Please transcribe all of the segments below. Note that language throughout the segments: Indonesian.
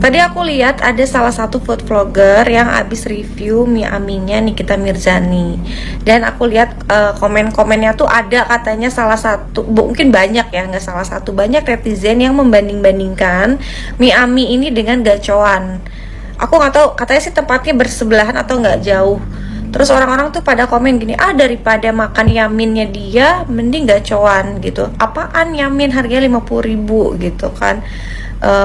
Tadi aku lihat ada salah satu food vlogger yang habis review mie aminya Nikita Mirzani. Dan aku lihat komen-komennya tuh ada katanya salah satu, mungkin banyak ya, nggak salah satu, banyak netizen yang membanding-bandingkan mie ami ini dengan gacoan. Aku nggak tahu, katanya sih tempatnya bersebelahan atau nggak jauh. Terus orang-orang tuh pada komen gini, daripada makan yaminnya dia, mending gacoan gitu. Apaan yamin harganya 50.000 gitu kan,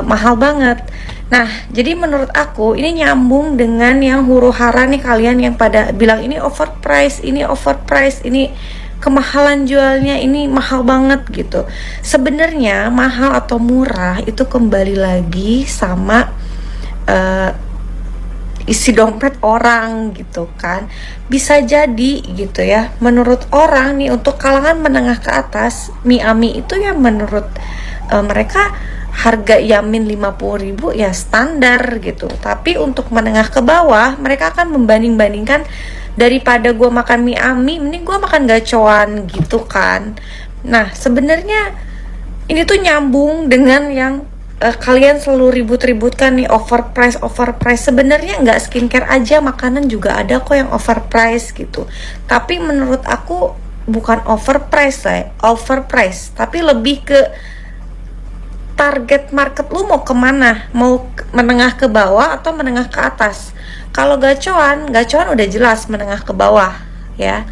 mahal banget. Nah, jadi menurut aku ini nyambung dengan yang huru-hara nih kalian yang pada bilang ini overprice, ini kemahalan jualnya, ini mahal banget gitu. Sebenarnya mahal atau murah itu kembali lagi sama isi dompet orang gitu kan. Bisa jadi gitu ya, menurut orang nih untuk kalangan menengah ke atas, mie ami itu ya menurut mereka harga yamin 50.000 ya standar gitu. Tapi untuk menengah ke bawah mereka akan membanding-bandingkan, daripada gue makan mie ami mending gue makan gacoan gitu kan. Nah sebenarnya ini tuh nyambung dengan yang kalian selalu ribut-ributkan nih, overprice. Sebenarnya nggak skincare aja, makanan juga ada kok yang overprice gitu. Tapi menurut aku bukan overprice, tapi lebih ke target market lu mau kemana, mau menengah ke bawah atau menengah ke atas. Kalau gacoan udah jelas menengah ke bawah ya.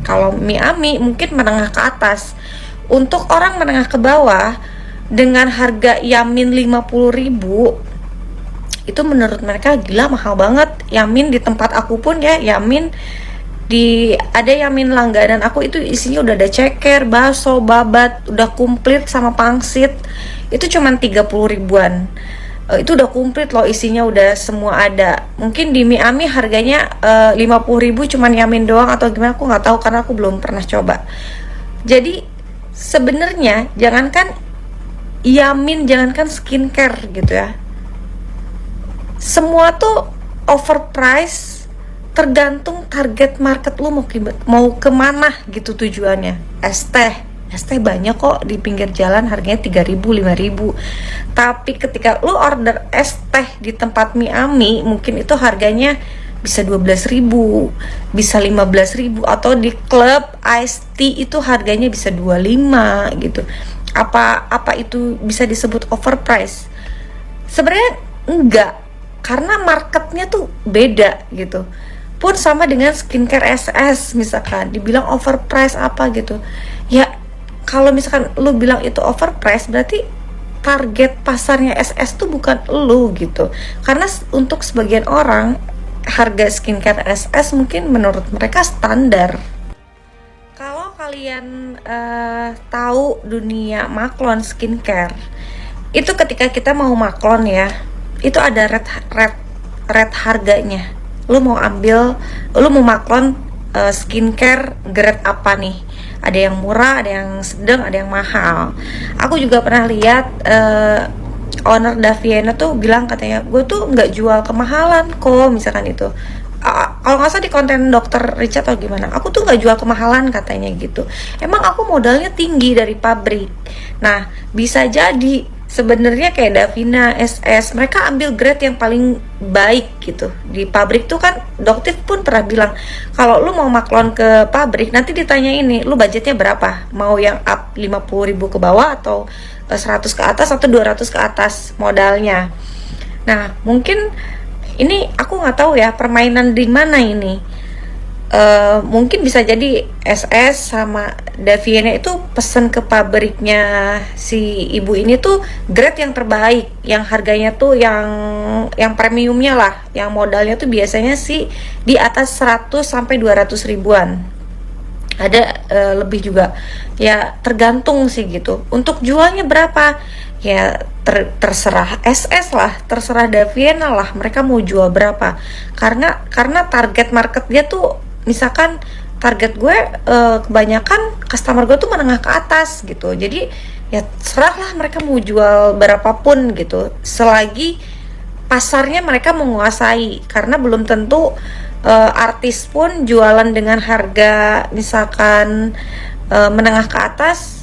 Kalau mie ami mungkin menengah ke atas. Untuk orang menengah ke bawah dengan harga yamin 50.000 itu menurut mereka gila mahal banget. Yamin di tempat aku pun ya, yamin ada yamin langganan aku itu isinya udah ada ceker, bakso, babat, udah komplit sama pangsit. Itu cuman 30.000-an. Itu udah komplit loh, isinya udah semua ada. Mungkin di mie ami harganya 50.000 cuman yamin doang atau gimana, aku nggak tahu karena aku belum pernah coba. Jadi sebenarnya jangankan yamin, jangankan skincare gitu ya, semua tuh overprice. Tergantung target market lu mau kemana gitu tujuannya. Es teh banyak kok di pinggir jalan harganya 3.000, 5.000. Tapi ketika lu order es teh di tempat mie ami, mungkin itu harganya bisa 12.000, bisa 15.000, atau di klub iced tea itu harganya bisa 25 gitu. Apa itu bisa disebut overprice? Sebenarnya enggak, karena marketnya tuh beda gitu. Pun sama dengan skincare SS, misalkan dibilang overprice apa gitu ya. Kalau misalkan lu bilang itu overprice, berarti target pasarnya SS tuh bukan lu gitu. Karena untuk sebagian orang harga skincare SS mungkin menurut mereka standar. Kalau kalian tahu dunia maklon skincare, itu ketika kita mau maklon ya, itu ada red harganya. Lu mau maklon skincare grade apa nih? Ada yang murah, ada yang sedang, ada yang mahal. Aku juga pernah lihat owner Daviena tuh bilang, katanya gue tuh nggak jual kemahalan kok, misalkan itu. Kalau nggak salah di konten dokter Richard atau gimana, aku tuh nggak jual kemahalan katanya gitu. Emang aku modalnya tinggi dari pabrik. Nah bisa jadi sebenarnya kayak Davina, SS, mereka ambil grade yang paling baik gitu. Di pabrik tuh kan dokter pun pernah bilang, kalau lu mau maklon ke pabrik nanti ditanya ini, lu budgetnya berapa, mau yang up 50.000 ke bawah atau 100 ke atas atau 200 ke atas modalnya. Nah mungkin ini aku nggak tahu ya permainan di mana ini. Mungkin bisa jadi SS sama Daviena itu pesen ke pabriknya si ibu ini tuh grade yang terbaik, yang harganya tuh yang premiumnya lah, yang modalnya tuh biasanya sih di atas 100 sampai 200 ribuan. Ada lebih juga ya, tergantung sih gitu. Untuk jualnya berapa ya terserah SS lah, terserah Daviena lah, mereka mau jual berapa. Karena target market dia tuh, misalkan target gue kebanyakan customer gue tuh menengah ke atas gitu. Jadi ya serahlah mereka mau jual berapapun gitu, selagi pasarnya mereka menguasai. Karena belum tentu artis pun jualan dengan harga misalkan menengah ke atas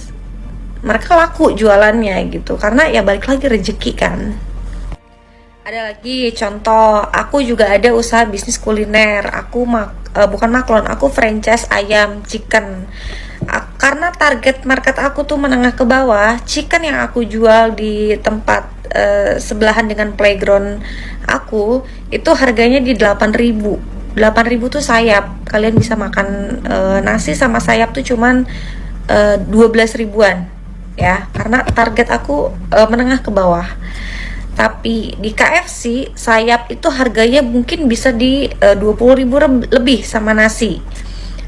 mereka laku jualannya gitu, karena ya balik lagi rezeki kan. Ada lagi contoh, aku juga ada usaha bisnis kuliner. Aku bukan maklon, aku franchise ayam chicken. Karena target market aku tuh menengah ke bawah, chicken yang aku jual di tempat sebelahan dengan playground aku itu harganya di 8.000. 8.000 tuh sayap. Kalian bisa makan nasi sama sayap tuh cuman 12 ribuan ya, karena target aku menengah ke bawah. Tapi di KFC sayap itu harganya mungkin bisa di 20.000 lebih sama nasi.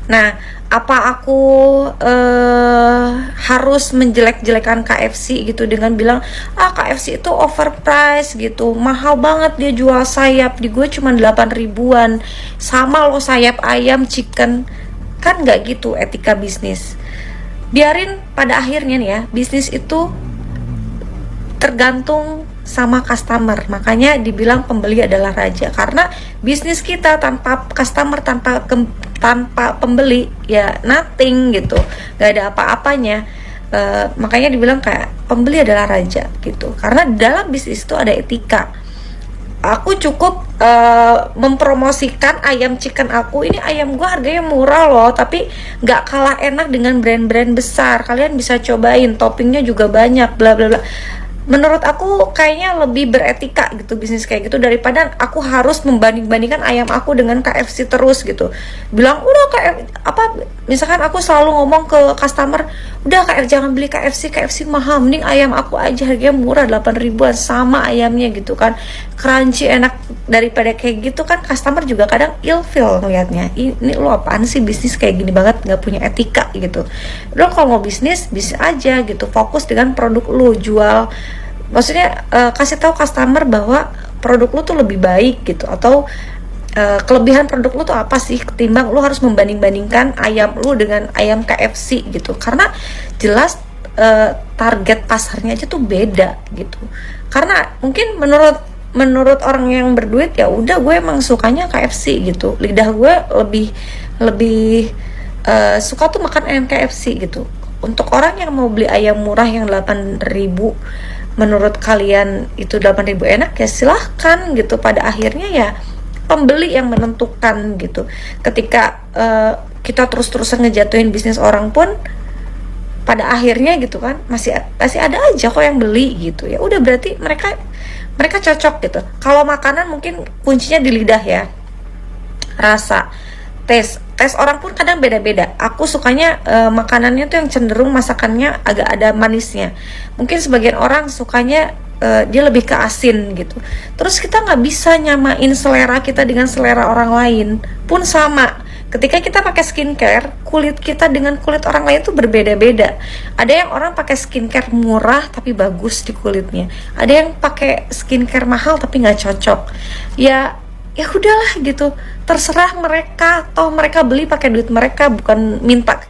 Nah, apa aku harus menjelek-jelekan KFC gitu dengan bilang KFC itu overpriced gitu, mahal banget dia jual sayap, di gue cuma 8 ribuan, sama lo sayap ayam chicken. Kan nggak gitu etika bisnis. Biarin pada akhirnya nih ya, bisnis itu tergantung sama customer. Makanya dibilang pembeli adalah raja, karena bisnis kita tanpa customer, tanpa pembeli ya nothing gitu, gak ada apa-apanya. Makanya dibilang kayak pembeli adalah raja gitu, karena dalam bisnis itu ada etika. Aku cukup mempromosikan ayam chicken aku, ini ayam gua harganya murah loh, tapi nggak kalah enak dengan brand-brand besar, kalian bisa cobain, toppingnya juga banyak, bla bla bla. Menurut aku kayaknya lebih beretika gitu bisnis kayak gitu, daripada aku harus membanding-bandingkan ayam aku dengan KFC terus gitu. Bilang udah misalkan aku selalu ngomong ke customer, udah jangan beli KFC, KFC mahal, mending ayam aku aja harganya murah 8 ribuan sama ayamnya gitu kan, crunchy enak. Daripada kayak gitu kan customer juga kadang ilfeel ngeliatnya, ini lo apaan sih bisnis kayak gini banget, nggak punya etika gitu. Lo kalau mau bisnis aja gitu, fokus dengan produk lo, jual, maksudnya kasih tahu customer bahwa produk lu tuh lebih baik gitu, atau kelebihan produk lu tuh apa sih, ketimbang lu harus membanding-bandingkan ayam lu dengan ayam KFC gitu, karena jelas target pasarnya aja tuh beda gitu. Karena mungkin menurut orang yang berduit ya udah, gue emang sukanya KFC gitu, lidah gue lebih suka tuh makan ayam KFC gitu. Untuk orang yang mau beli ayam murah yang 8.000, menurut kalian itu 8.000 enak ya silahkan gitu. Pada akhirnya ya pembeli yang menentukan gitu. Ketika kita terus-terusan ngejatuhin bisnis orang pun, pada akhirnya gitu kan masih ada aja kok yang beli gitu. Ya udah, berarti mereka cocok gitu. Kalau makanan mungkin kuncinya di lidah ya, rasa, tes orang pun kadang beda-beda. Aku sukanya makanannya tuh yang cenderung masakannya agak ada manisnya. Mungkin sebagian orang sukanya dia lebih ke asin gitu. Terus kita nggak bisa nyamain selera kita dengan selera orang lain pun sama. Ketika kita pakai skincare, kulit kita dengan kulit orang lain tuh berbeda-beda. Ada yang orang pakai skincare murah tapi bagus di kulitnya. Ada yang pakai skincare mahal tapi nggak cocok. Ya udahlah gitu, terserah mereka, toh mereka beli pakai duit mereka, bukan minta